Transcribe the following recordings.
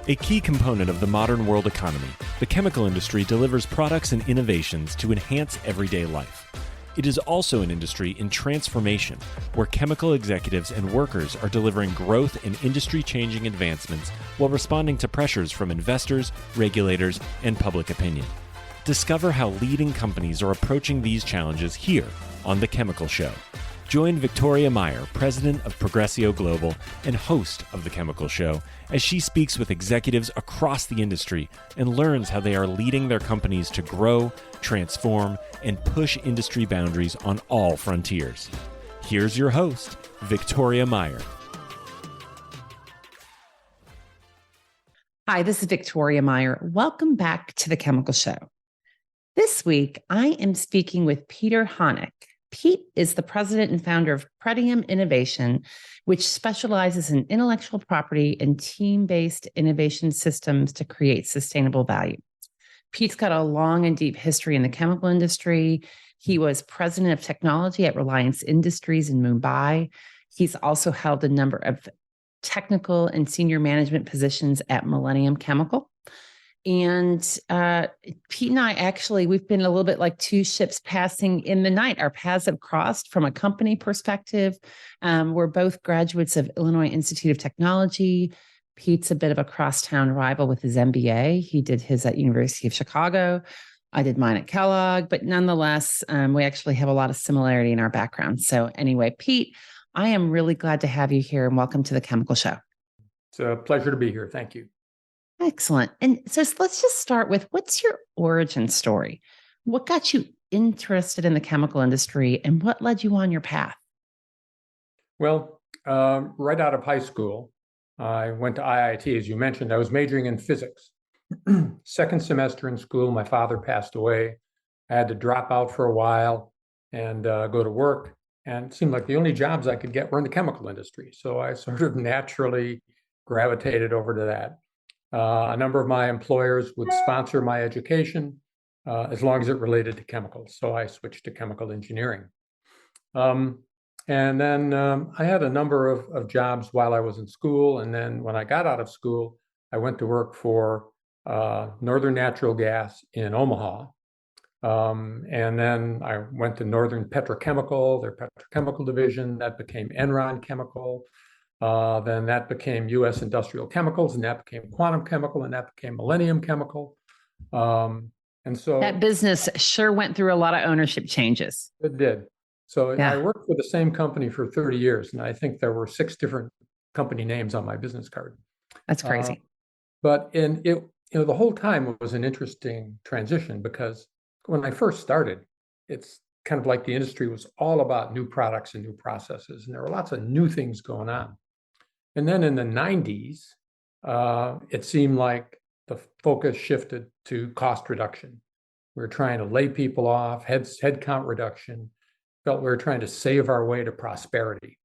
A key component of the modern world economy, the chemical industry delivers products and innovations to enhance everyday life. It is also an industry in transformation, where chemical executives and workers are delivering growth and industry-changing advancements while responding to pressures from investors, regulators, and public opinion. Discover how leading companies are approaching these challenges here on The Chemical Show. Join Victoria Meyer, president of Progressio Global and host of The Chemical Show, as she speaks with executives across the industry and learns how they are leading their companies to grow, transform, and push industry boundaries on all frontiers. Here's your host, Victoria Meyer. Hi, this is Victoria Meyer. Welcome back to The Chemical Show. This week, I am speaking with Peter Hanik. Pete is the president and founder of Pretium Innovation, which specializes in intellectual property and team-based innovation systems to create sustainable value. Pete's got a long and deep history in the chemical industry. He was president of technology at Reliance Industries in Mumbai. He's also held a number of technical and senior management positions at Millennium Chemical. And Pete and I we've been a little bit like two ships passing in the night. Our paths have crossed from a company perspective. We're both graduates of Illinois Institute of Technology. Pete's a bit of a crosstown rival with his MBA. He did his at University of Chicago. I did mine at Kellogg, but nonetheless, we actually have a lot of similarity in our background. So anyway, Pete, I am really glad to have you here and welcome to The Chemical Show. It's a pleasure to be here. Thank you. Excellent. And so let's just start with, what's your origin story? What got you interested in the chemical industry and what led you on your path? Well, right out of high school, I went to IIT, as you mentioned. I was majoring in physics. Second semester in school, my father passed away. I had to drop out for a while and go to work. And it seemed like the only jobs I could get were in the chemical industry. So I sort of naturally gravitated over to that. A number of my employers would sponsor my education as long as it related to chemicals. So I switched to chemical engineering. And then I had a number of jobs while I was in school. And then when I got out of school, I went to work for Northern Natural Gas in Omaha. And then I went to Northern Petrochemical, their petrochemical division. That became Enron Chemical. Then that became U.S. Industrial Chemicals, and that became Quantum Chemical, and that became Millennium Chemical. And so that business sure went through a lot of ownership changes. It did. So Yeah. I worked for the same company for 30 years, and I think there were 6 different company names on my business card. That's crazy. But the whole time it was an interesting transition, because when I first started, it's kind of like the industry was all about new products and new processes, and there were lots of new things going on. And then in the 90s, it seemed like the focus shifted to cost reduction. We were trying to lay people off, headcount reduction, felt we were trying to save our way to prosperity,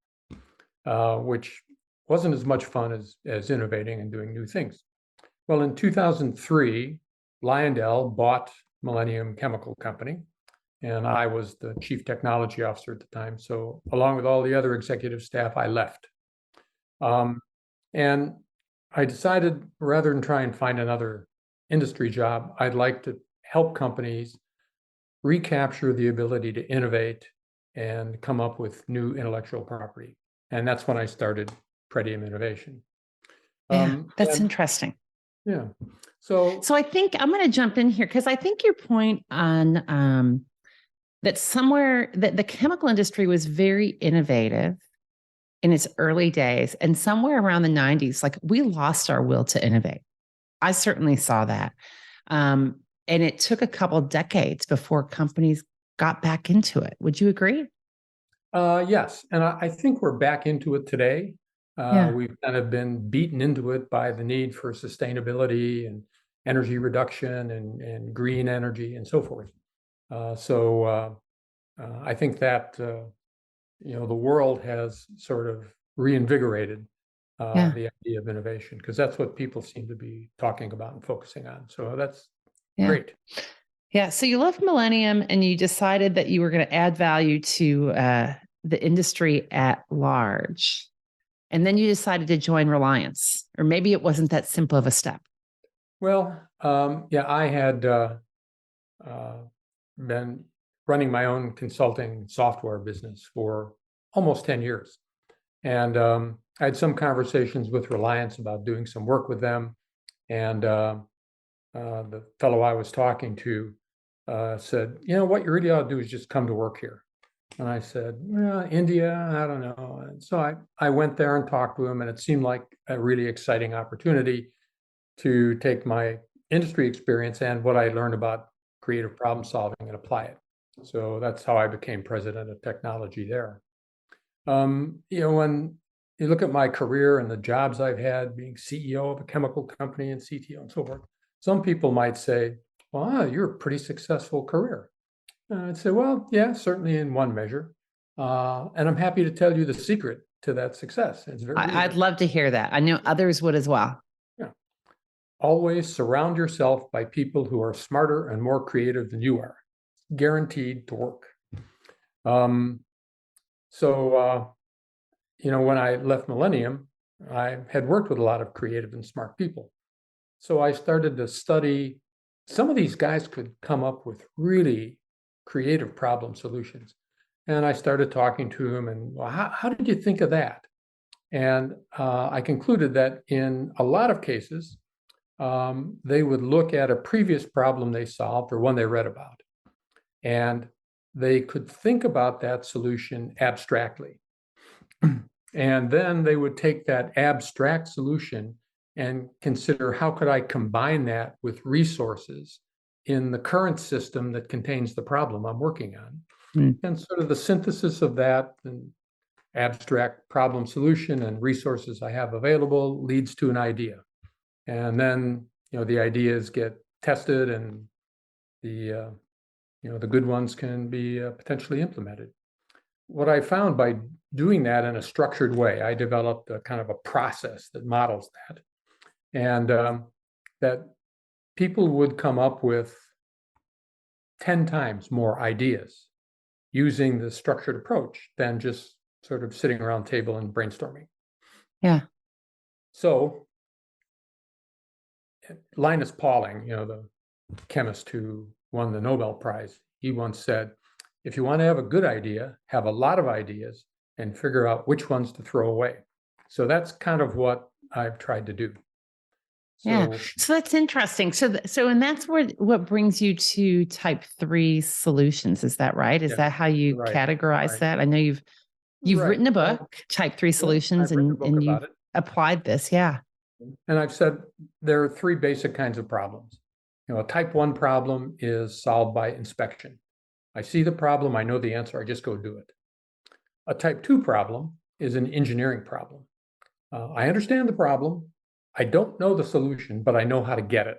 which wasn't as much fun as innovating and doing new things. Well, in 2003, Lyondell bought Millennium Chemical Company, and I was the chief technology officer at the time. So along with all the other executive staff, I left. And I decided, rather than try and find another industry job, I'd like to help companies recapture the ability to innovate and come up with new intellectual property. And that's when I started Pretium Innovation. That's interesting. Yeah. So I think I'm going to jump in here, because I think your point on that the chemical industry was very innovative in its early days, and somewhere around the 90s, like, we lost our will to innovate. I certainly saw that. And it took a couple decades before companies got back into it. Would you agree? Yes. And I think we're back into it today. We've kind of been beaten into it by the need for sustainability and energy reduction and green energy and so forth. I think that the world has sort of reinvigorated the idea of innovation, because that's what people seem to be talking about and focusing on. So that's great. Yeah. So you left Millennium and you decided that you were going to add value to the industry at large. And then you decided to join Reliance, or maybe it wasn't that simple of a step. Well, yeah, I had been running my own consulting software business for almost 10 years. And I had some conversations with Reliance about doing some work with them. And the fellow I was talking to said, what you really ought to do is just come to work here. And I said, well, India, I don't know. And so I went there and talked to him, and it seemed like a really exciting opportunity to take my industry experience and what I learned about creative problem solving and apply it. So that's how I became president of technology there. When you look at my career and the jobs I've had, being CEO of a chemical company and CTO and so forth, some people might say, well, you're a pretty successful career. I'd say, well, yeah, certainly in one measure. And I'm happy to tell you the secret to that success. It's I'd love to hear that. I know others would as well. Yeah. Always surround yourself by people who are smarter and more creative than you are. Guaranteed to work. When I left Millennium, I had worked with a lot of creative and smart people. So I started to study. Some of these guys could come up with really creative problem solutions. And I started talking to him and, well, how did you think of that? And I concluded that in a lot of cases, they would look at a previous problem they solved or one they read about. And they could think about that solution abstractly. And then they would take that abstract solution and consider, how could I combine that with resources in the current system that contains the problem I'm working on? And sort of the synthesis of that and abstract problem solution and resources I have available leads to an idea. And then, the ideas get tested, and the good ones can be potentially implemented. What I found by doing that in a structured way, I developed a kind of a process that models that. And that people would come up with 10 times more ideas using the structured approach than just sort of sitting around the table and brainstorming. Yeah. So Linus Pauling, the chemist who won the Nobel Prize, he once said, if you want to have a good idea, have a lot of ideas and figure out which ones to throw away. So that's kind of what I've tried to do. So that's interesting. And that's what brings you to type 3 solutions. Is that right? Is that how you categorize that? I know you've written a book, Type 3 Solutions, and you've applied this. Yeah. And I've said there are 3 basic kinds of problems. A type 1 problem is solved by inspection. I see the problem, I know the answer, I just go do it. A type 2 problem is an engineering problem. I understand the problem, I don't know the solution, but I know how to get it.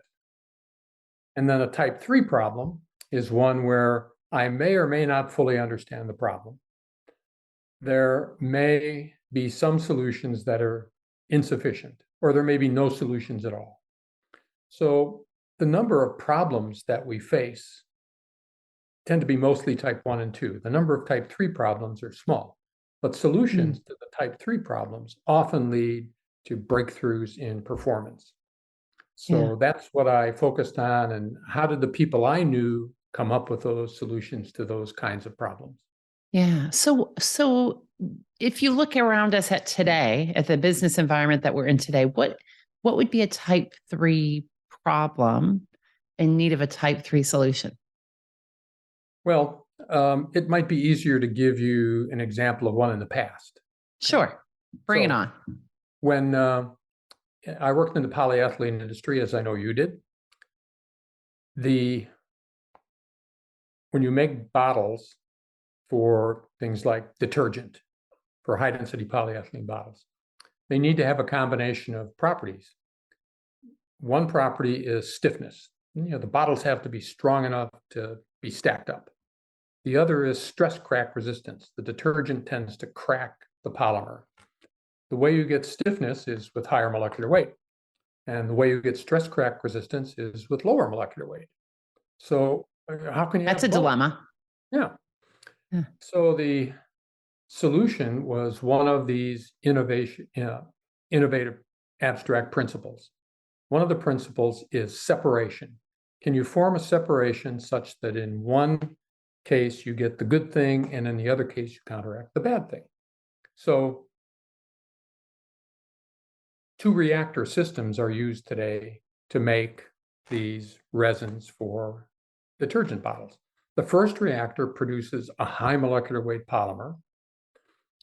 And then a type 3 problem is one where I may or may not fully understand the problem. There may be some solutions that are insufficient, or there may be no solutions at all. So the number of problems that we face tend to be mostly type 1 and 2. The number of type 3 problems are small, but solutions to the type 3 problems often lead to breakthroughs in performance. So that's what I focused on. And how did the people I knew come up with those solutions to those kinds of problems? Yeah. So if you look around us at today, at the business environment that we're in today, what would be a type 3 problem in need of a type 3 solution? Well, it might be easier to give you an example of one in the past. Sure. Bring it on. When I worked in the polyethylene industry, as I know you did, when you make bottles for things like detergent, for high-density polyethylene bottles, they need to have a combination of properties. One property is stiffness. The bottles have to be strong enough to be stacked up. The other is stress crack resistance. The detergent tends to crack the polymer. The way you get stiffness is with higher molecular weight. And the way you get stress crack resistance is with lower molecular weight. So how can you That's a have both? dilemma. Yeah. So the solution was one of these innovative abstract principles. One of the principles is separation. Can you form a separation such that in one case you get the good thing and in the other case you counteract the bad thing? So 2 reactor systems are used today to make these resins for detergent bottles. The first reactor produces a high molecular weight polymer,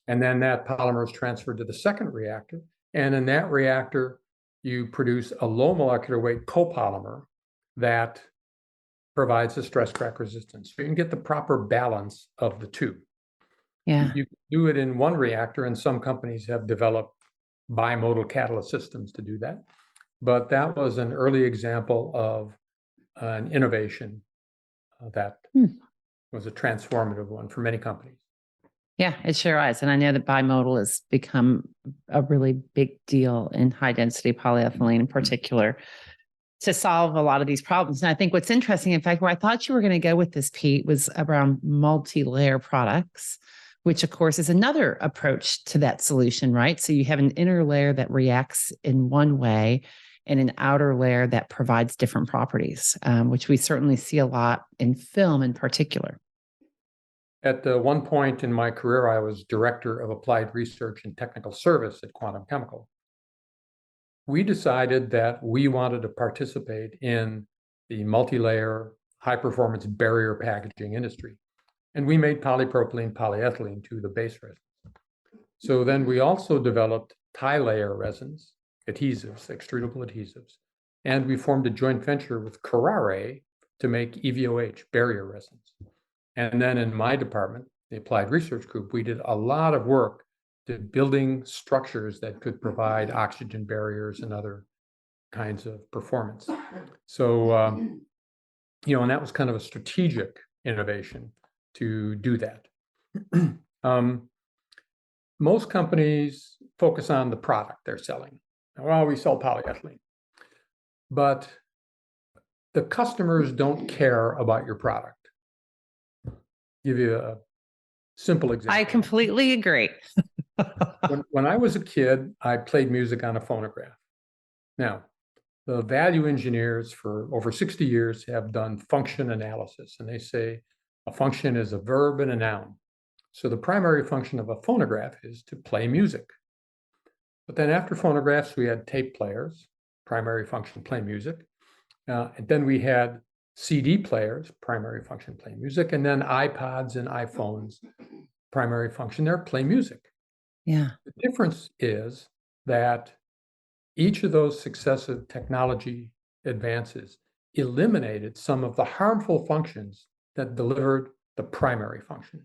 and then that polymer is transferred to the second reactor. And in that reactor, you produce a low molecular weight copolymer that provides a stress crack resistance. So you can get the proper balance of the two. Yeah. You can do it in one reactor, and some companies have developed bimodal catalyst systems to do that. But that was an early example of an innovation that was a transformative one for many companies. Yeah, it sure is. And I know that bimodal has become a really big deal in high density polyethylene in particular to solve a lot of these problems. And I think what's interesting, in fact, where I thought you were going to go with this, Pete, was around multi-layer products, which of course is another approach to that solution, right? So you have an inner layer that reacts in one way and an outer layer that provides different properties, which we certainly see a lot in film in particular. At one point in my career, I was director of applied research and technical service at Quantum Chemical. We decided that we wanted to participate in the multi-layer high-performance barrier packaging industry. And we made polypropylene polyethylene to the base resin. So then we also developed tie-layer resins, adhesives, extrudable adhesives. And we formed a joint venture with Carrare to make EVOH barrier resins. And then in my department, the Applied Research Group, we did a lot of work to building structures that could provide oxygen barriers and other kinds of performance. So, and that was kind of a strategic innovation to do that. Most companies focus on the product they're selling. Well, we sell polyethylene, but the customers don't care about your product. Give you a simple example. I completely agree. When I was a kid, I played music on a phonograph. Now, the value engineers for over 60 years have done function analysis, and they say a function is a verb and a noun. So the primary function of a phonograph is to play music. But then after phonographs, we had tape players, primary function, play music. And then we had CD players, primary function, play music. And then iPods and iPhones, primary function there, play music. Yeah. The difference is that each of those successive technology advances eliminated some of the harmful functions that delivered the primary function.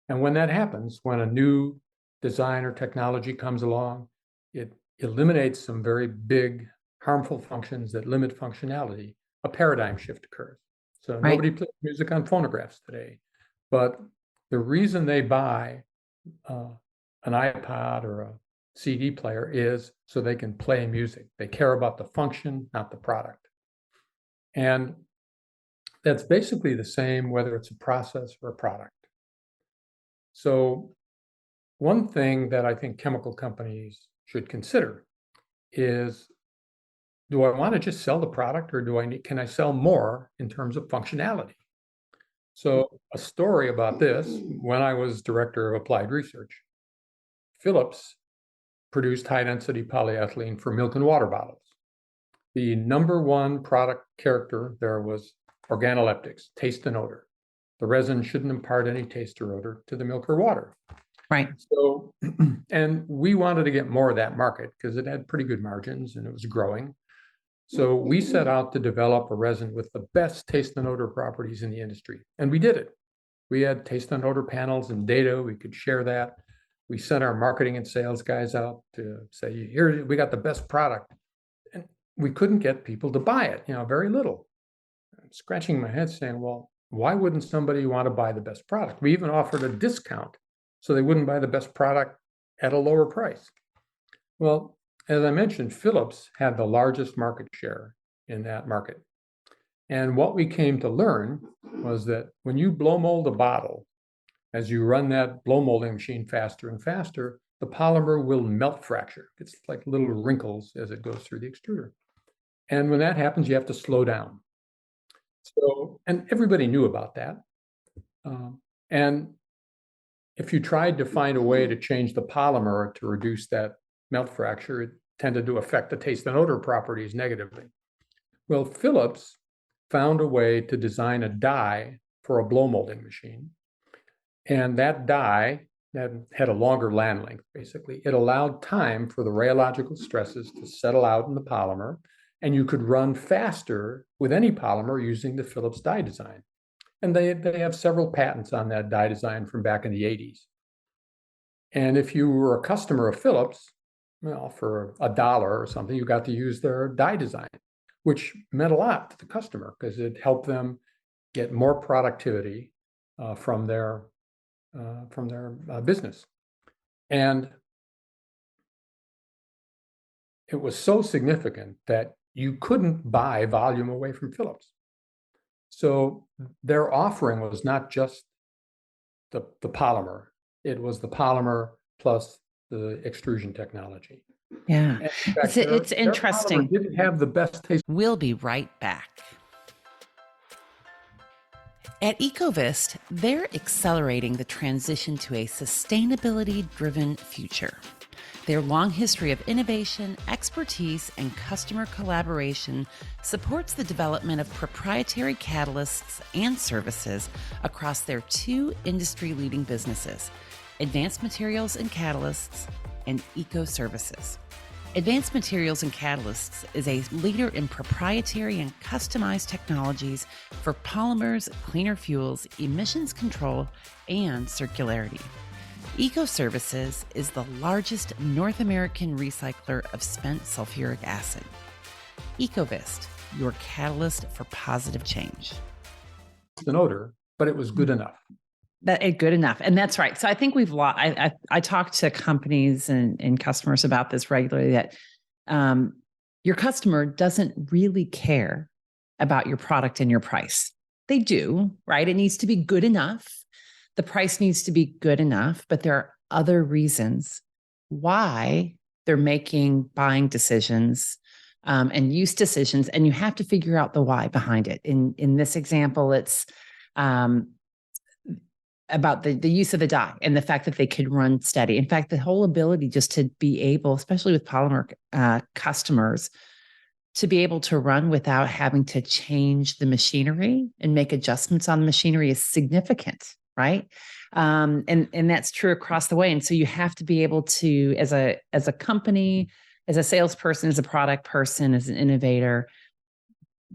And when that happens, when a new design or technology comes along, it eliminates some very big harmful functions that limit functionality. A paradigm shift occurs. So nobody plays music on phonographs today, but the reason they buy an iPod or a CD player is so they can play music. They care about the function, not the product. And that's basically the same whether it's a process or a product. So one thing that I think chemical companies should consider is, do I want to just sell the product, or can I sell more in terms of functionality? So a story about this, when I was director of applied research, Philips produced high-density polyethylene for milk and water bottles. The number one product character there was organoleptics, taste and odor. The resin shouldn't impart any taste or odor to the milk or water. Right. So, and we wanted to get more of that market because it had pretty good margins and it was growing. So we set out to develop a resin with the best taste and odor properties in the industry. And we did it. We had taste and odor panels and data. We could share that. We sent our marketing and sales guys out to say, here, we got the best product. And we couldn't get people to buy it, very little. I'm scratching my head saying, well, why wouldn't somebody want to buy the best product? We even offered a discount so they wouldn't buy the best product at a lower price. Well, as I mentioned, Philips had the largest market share in that market. And what we came to learn was that when you blow mold a bottle, As you run that blow molding machine faster and faster, the polymer will melt fracture. It's like little wrinkles as it goes through the extruder. And when that happens, you have to slow down. So, and everybody knew about that. And if you tried to find a way to change the polymer to reduce that melt fracture, it tended to affect the taste and odor properties negatively. Well, Philips found a way to design a die for a blow molding machine. And that die that had a longer land length, basically. It allowed time for the rheological stresses to settle out in the polymer, and you could run faster with any polymer using the Philips die design. And they have several patents on that die design from back in the 80s. And if you were a customer of Philips, well, for $1 or something, you got to use their die design, which meant a lot to the customer because it helped them get more productivity from their business. And it was so significant that you couldn't buy volume away from Philips. So their offering was not just the polymer, it was the polymer plus the extrusion technology. Yeah. And in fact, It's their interesting. polymer didn't have the best taste. We'll be right back. At Ecovist, they're accelerating the transition to a sustainability-driven future. Their long history of innovation, expertise, and customer collaboration supports the development of proprietary catalysts and services across their 2 industry-leading businesses, Advanced Materials and Catalysts and Eco Services. Advanced Materials and Catalysts is a leader in proprietary and customized technologies for polymers, cleaner fuels, emissions control, and circularity. Eco Services is the largest North American recycler of spent sulfuric acid. Ecovist, your catalyst for positive change. An odor, but it was good enough. Good enough. And that's right. So I think we've lost, I talk to companies and customers about this regularly, that your customer doesn't really care about your product and your price. They do, right? It needs to be good enough. The price needs to be good enough, but there are other reasons why they're making buying decisions and use decisions. And you have to figure out the why behind it. In this example, it's about the use of the die and the fact that they could run steady. In fact, the whole ability just to be able, especially with polymer customers, to be able to run without having to change the machinery and make adjustments on the machinery is significant, right? And that's true across the way. And so you have to be able to, as a company, as a salesperson, as a product person, as an innovator,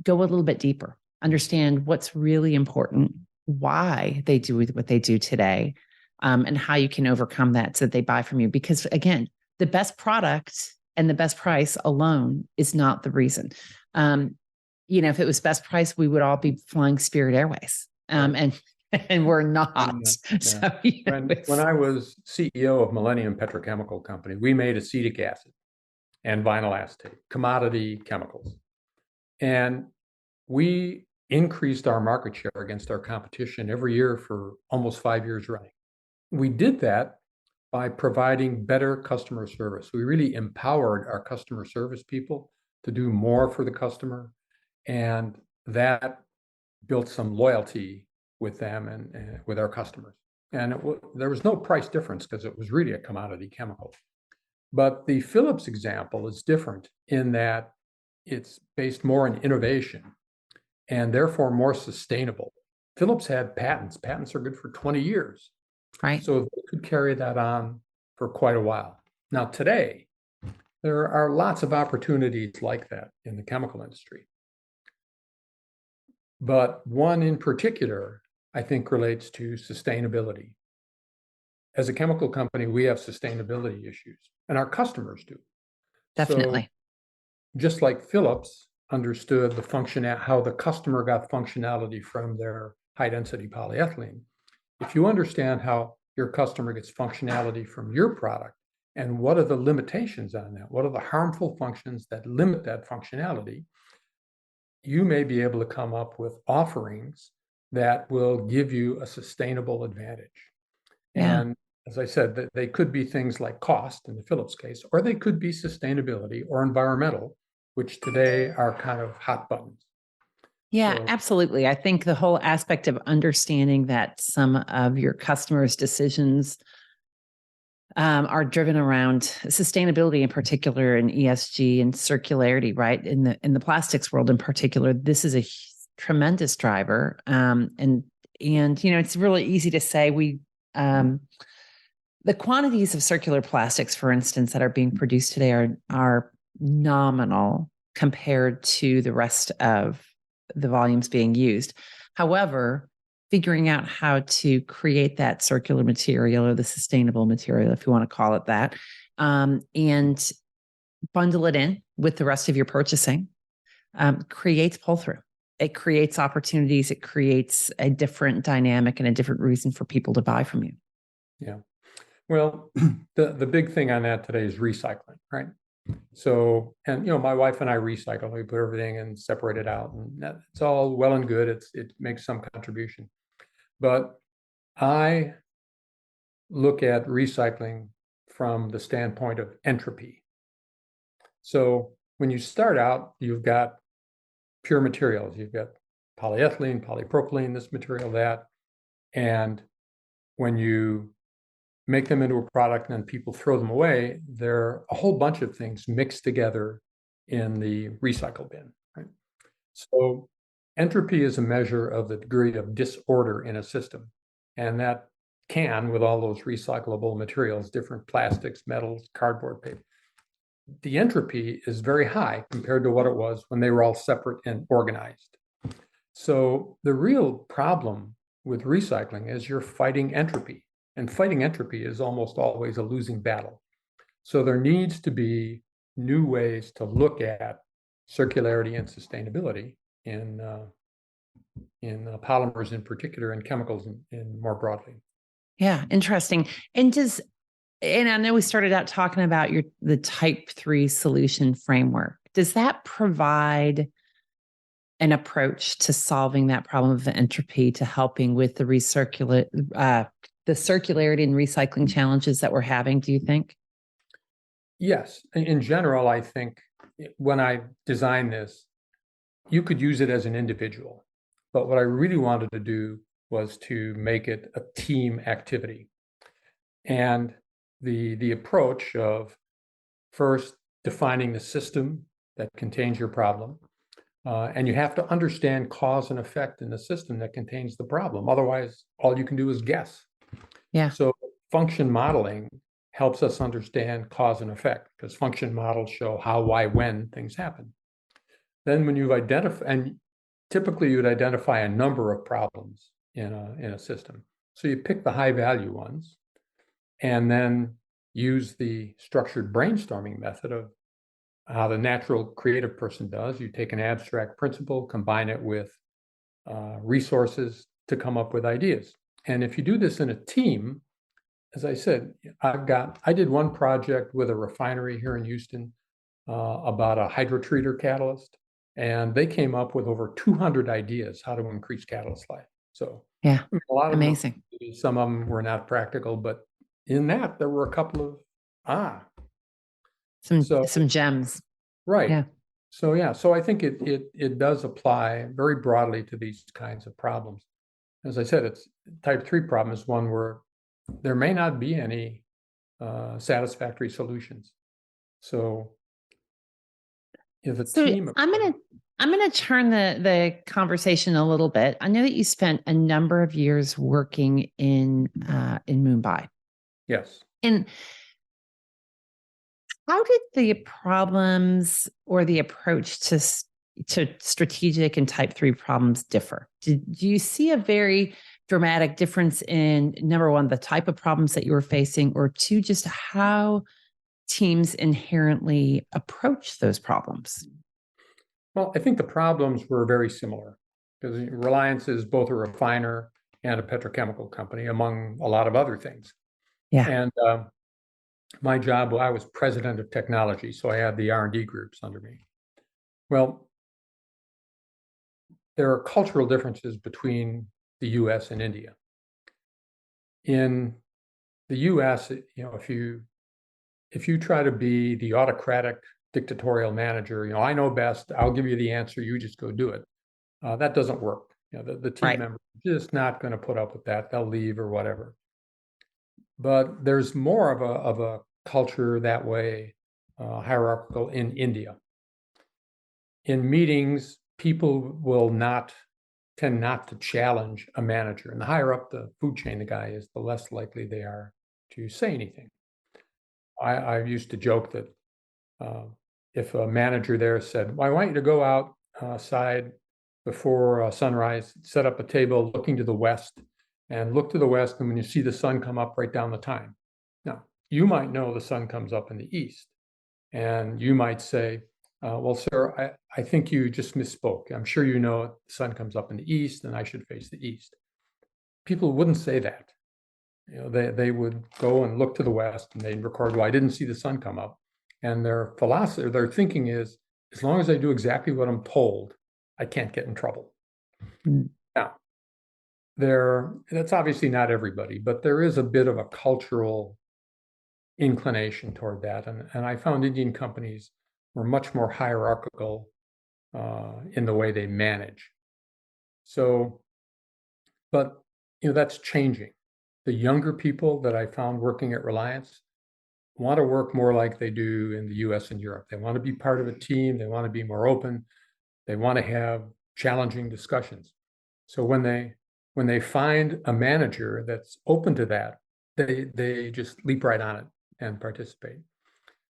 go a little bit deeper, understand what's really important, why they do what they do today, and how you can overcome that so that they buy from you. Because again, the best product and the best price alone is not the reason. If it was best price, we would all be flying Spirit Airways, and we're not. Yeah. So, when I was CEO of Millennium Petrochemical Company, we made acetic acid and vinyl acetate, commodity chemicals, and we increased our market share against our competition every year for almost 5 years running. We did that by providing better customer service. We really empowered our customer service people to do more for the customer, and that built some loyalty with them and with our customers. And there was no price difference because it was really a commodity chemical. But the Philips example is different in that it's based more on innovation and therefore more sustainable. Philips had patents. Patents are good for 20 years. right. So they could carry that on for quite a while. Now, today, there are lots of opportunities like that in the chemical industry. But one in particular, I think, relates to sustainability. As a chemical company, we have sustainability issues, and our customers do. Definitely. So, just like Philips understood how the customer got functionality from their high-density polyethylene, if you understand how your customer gets functionality from your product and what are the limitations on that, what are the harmful functions that limit that functionality, you may be able to come up with offerings that will give you a sustainable advantage. Yeah. And as I said, that they could be things like cost in the Philips case, or they could be sustainability or environmental, which today are kind of hot buttons. Yeah, So absolutely. I think the whole aspect of understanding that some of your customers' decisions are driven around sustainability in particular, and ESG and circularity, right? In the plastics world in particular, this is a tremendous driver. And it's really easy to say um, the quantities of circular plastics, for instance, that are being produced today are nominal compared to the rest of the volumes being used. However, figuring out how to create that circular material or the sustainable material, if you want to call it that, and bundle it in with the rest of your purchasing, creates pull through. It creates opportunities. It creates a different dynamic and a different reason for people to buy from you. yeah. Well, the big thing on that today is recycling, right? So, and my wife and I recycle. We put everything and separate it out, and it's all well and good. It makes some contribution, but I look at recycling from the standpoint of entropy. So when you start out, you've got pure materials. You've got polyethylene, polypropylene, this material, that, and when you make them into a product and then people throw them away, there are a whole bunch of things mixed together in the recycle bin, right? So entropy is a measure of the degree of disorder in a system. And that can, with all those recyclable materials, different plastics, metals, cardboard, paper, the entropy is very high compared to what it was when they were all separate and organized. So the real problem with recycling is you're fighting entropy. And fighting entropy is almost always a losing battle. So there needs to be new ways to look at circularity and sustainability in polymers in particular, and chemicals in more broadly. Yeah, interesting. And I know we started out talking about the type 3 solution framework. Does that provide an approach to solving that problem of entropy, to helping with the the circularity and recycling challenges that we're having, do you think? Yes, in general, I think when I designed this, you could use it as an individual. But what I really wanted to do was to make it a team activity. And the approach of first defining the system that contains your problem. And you have to understand cause and effect in the system that contains the problem. Otherwise, all you can do is guess. Yeah. So function modeling helps us understand cause and effect, because function models show how, why, when things happen. Then when you've identified, and typically you'd identify a number of problems in a system. So you pick the high value ones and then use the structured brainstorming method of how the natural creative person does. You take an abstract principle, combine it with resources to come up with ideas. And if you do this in a team, as I said, I did one project with a refinery here in Houston about a hydrotreater catalyst, and they came up with over 200 ideas how to increase catalyst life. So Yeah. I mean, a lot of them, Amazing. some of them were not practical, but in that there were a couple of so Some gems. right. Yeah. So yeah, so I think it does apply very broadly to these kinds of problems. As I said, it's type 3 problem is one where there may not be any satisfactory solutions. So if a So team I'm gonna turn the conversation a little bit. I know that you spent a number of years working in Mumbai. yes. And how did the problems or the approach to strategic and type 3 problems differ? Do you see a very dramatic difference in, number one, the type of problems that you were facing, or two, just how teams inherently approach those problems? Well, I think the problems were very similar, because Reliance is both a refiner and a petrochemical company, among a lot of other things. Yeah. And my job, well, I was president of technology, so I had the R&D groups under me. Well, there are cultural differences between the US and India. In the US, if you try to be the autocratic dictatorial manager, I know best, I'll give you the answer, you just go do it. That doesn't work. The team Right. members are just not going to put up with that. They'll leave or whatever. But there's more of a culture that way, hierarchical in India. In meetings, people will tend not to challenge a manager. And the higher up the food chain the guy is, the less likely they are to say anything. I used to joke that if a manager there said, well, I want you to go outside before sunrise, set up a table looking to the west, and look to the west, and when you see the sun come up, write down the time. Now, you might know the sun comes up in the east, and you might say, well, sir, I think you just misspoke. I'm sure you know the sun comes up in the east, and I should face the east. People wouldn't say that. They would go and look to the west, and they'd record, well, I didn't see the sun come up. And their philosophy, their thinking is, as long as I do exactly what I'm told, I can't get in trouble. Mm. Now, that's obviously not everybody, but there is a bit of a cultural inclination toward that. And I found Indian companies were much more hierarchical in the way they manage. So, but that's changing. The younger people that I found working at Reliance want to work more like they do in the US and Europe. They want to be part of a team. They want to be more open. They want to have challenging discussions. So when they find a manager that's open to that, they just leap right on it and participate.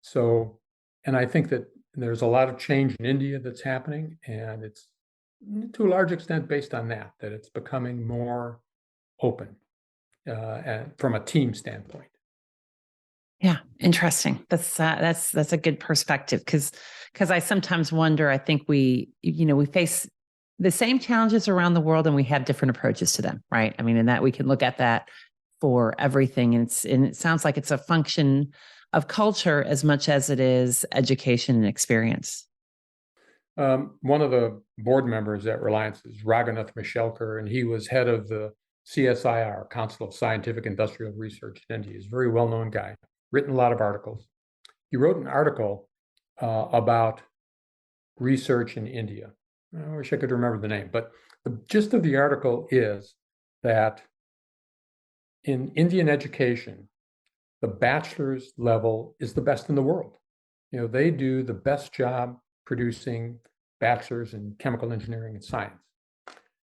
So, and I think that there's a lot of change in India that's happening, and it's to a large extent based on that it's becoming more open and from a team standpoint. Yeah, interesting. That's a good perspective because I sometimes wonder. I think we face the same challenges around the world, and we have different approaches to them, right? I mean, in that we can look at that for everything, and it sounds like it's a function of culture as much as it is education and experience. One of the board members at Reliance is Raghunath Mishelkar, and he was head of the CSIR, Council of Scientific Industrial Research in India. He's a very well-known guy, written a lot of articles. He wrote an article about research in India. I wish I could remember the name, but the gist of the article is that in Indian education, the bachelor's level is the best in the world. They do the best job producing bachelor's in chemical engineering and science.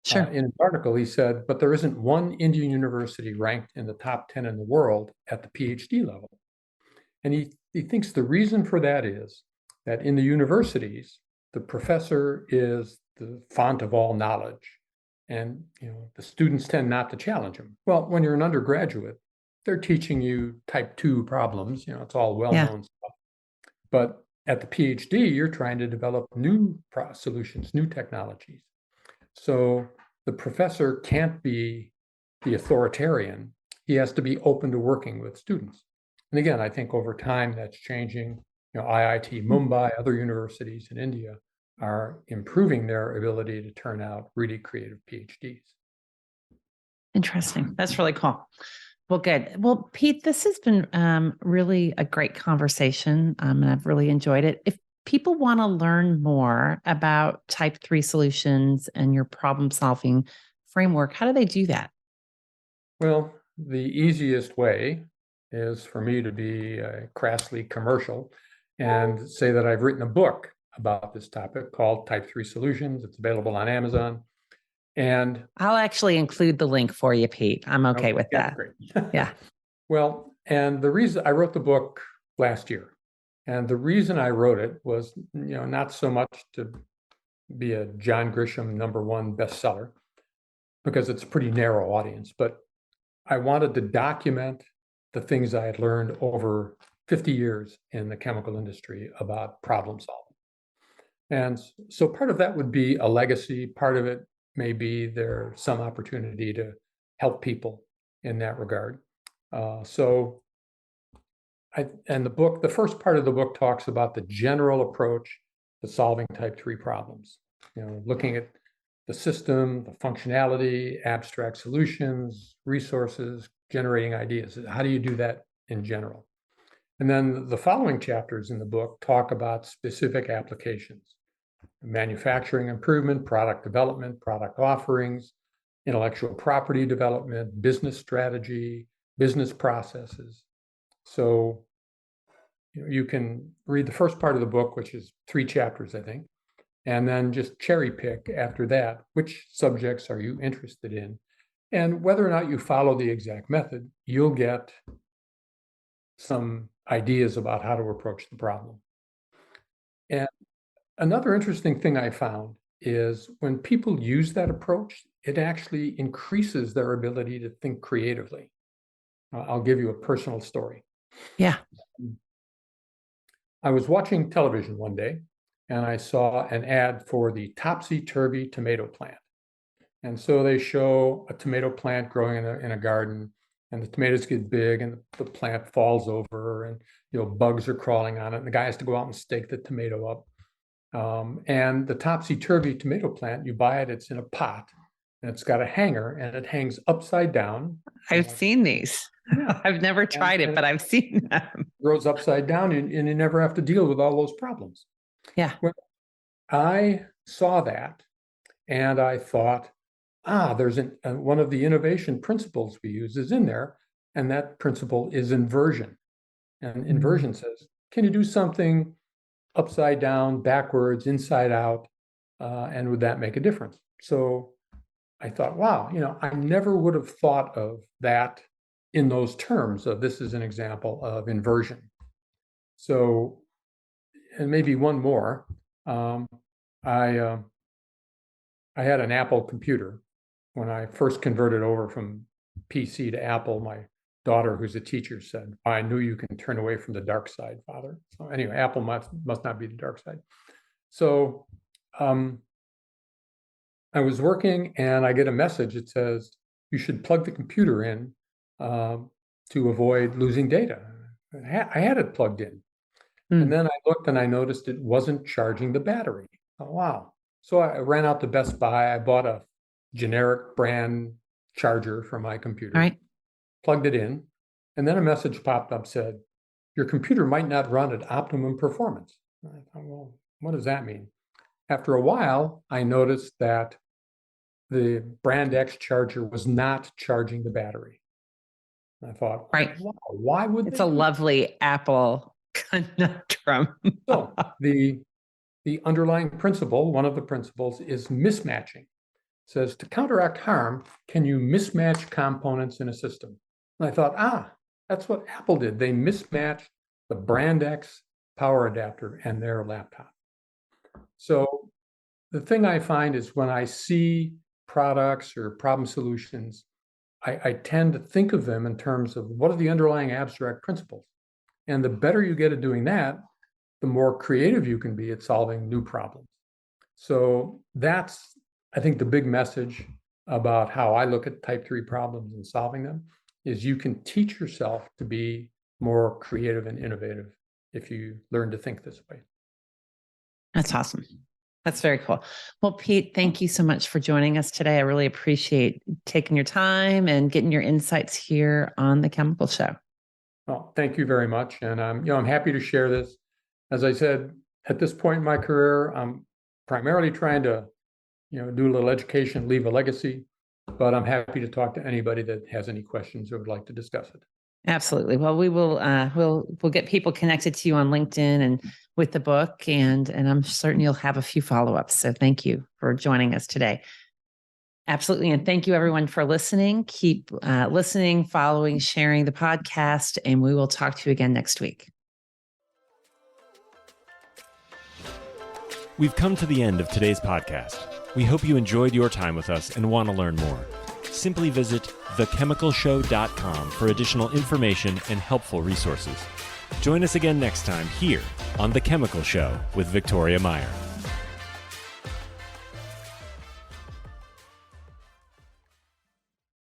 Sure. In an article, he said, but there isn't one Indian university ranked in the top 10 in the world at the PhD level. And he thinks the reason for that is that in the universities, the professor is the font of all knowledge. And the students tend not to challenge him. Well, when you're an undergraduate, they're teaching you type 2 problems. It's all well-known stuff. But at the PhD, you're trying to develop new solutions, new technologies. So the professor can't be the authoritarian. He has to be open to working with students. And again, I think over time that's changing. IIT Mumbai, other universities in India are improving their ability to turn out really creative PhDs. Interesting. That's really cool. Well, good. Well, Pete, this has been really a great conversation, and I've really enjoyed it. If people want to learn more about Type 3 solutions and your problem-solving framework, how do they do that? Well, the easiest way is for me to be crassly commercial and say that I've written a book about this topic called Type 3 Solutions. It's available on Amazon. And I'll actually include the link for you, Pete. I'm okay with that. Great. Yeah. Well, and the reason I wrote the book last year, and the reason I wrote it was, not so much to be a John Grisham #1 bestseller, because it's a pretty narrow audience, but I wanted to document the things I had learned over 50 years in the chemical industry about problem solving. And so part of that would be a legacy. Part of it may be there's some opportunity to help people in that regard. The first part of the book talks about the general approach to solving type 3 problems, looking at the system, the functionality, abstract solutions, resources, generating ideas. How do you do that in general? And then the following chapters in the book talk about specific applications: manufacturing improvement, product development, product offerings, intellectual property development, business strategy, business processes. So you can read the first part of the book, which is 3 chapters, I think, and then just cherry pick after that, which subjects are you interested in? And whether or not you follow the exact method, you'll get some ideas about how to approach the problem. And another interesting thing I found is when people use that approach, it actually increases their ability to think creatively. I'll give you a personal story. Yeah. I was watching television one day and I saw an ad for the topsy-turvy tomato plant. And so they show a tomato plant growing in a garden, and the tomatoes get big and the plant falls over, and bugs are crawling on it, and the guy has to go out and stake the tomato up. And the topsy-turvy tomato plant, you buy it, it's in a pot, and it's got a hanger, and it hangs upside down. I've seen these. Yeah. I've never tried it, but I've seen them. Grows upside down, and you never have to deal with all those problems. Yeah. Well, I saw that, and I thought, there's one of the innovation principles we use is in there, and that principle is inversion. And inversion says, can you do something upside down, backwards, inside out, and would that make a difference? So I thought, wow, I never would have thought of that in those terms of this is an example of inversion. So, and maybe one more, I had an Apple computer. When I first converted over from PC to Apple, my daughter, who's a teacher, said, I knew you can turn away from the dark side, Father. So anyway, Apple must not be the dark side. So I was working and I get a message that says, you should plug the computer in to avoid losing data. I had it plugged in. And then I looked and I noticed it wasn't charging the battery. Oh, wow. So I ran out to Best Buy. I bought a generic brand charger for my computer, Right. Plugged it in, and then a message popped up, said, your computer might not run at optimum performance. I thought, well, what does that mean? After a while, I noticed that the brand X charger was not charging the battery. I thought, right. Wow, why would it's a lovely Apple conundrum? So the underlying principle, one of the principles, is mismatching. It says to counteract harm, can you mismatch components in a system? And I thought, that's what Apple did. They mismatched the brand X power adapter and their laptop. So the thing I find is when I see products or problem solutions, I tend to think of them in terms of what are the underlying abstract principles. And the better you get at doing that, the more creative you can be at solving new problems. So that's, I think, the big message about how I look at type 3 problems and solving them is you can teach yourself to be more creative and innovative if you learn to think this way. That's awesome. That's very cool. Well, Pete, thank you so much for joining us today. I really appreciate taking your time and getting your insights here on The Chemical Show. Well, thank you very much. And I'm happy to share this. As I said, at this point in my career, I'm primarily trying to, do a little education, leave a legacy, but I'm happy to talk to anybody that has any questions or would like to discuss it. Absolutely. Well, we will, we'll get people connected to you on LinkedIn and with the book, and I'm certain you'll have a few follow-ups. So thank you for joining us today. Absolutely. And thank you everyone for listening. Keep listening, following, sharing the podcast, and we will talk to you again next week. We've come to the end of today's podcast. We hope you enjoyed your time with us and want to learn more. Simply visit thechemicalshow.com for additional information and helpful resources. Join us again next time here on The Chemical Show with Victoria Meyer.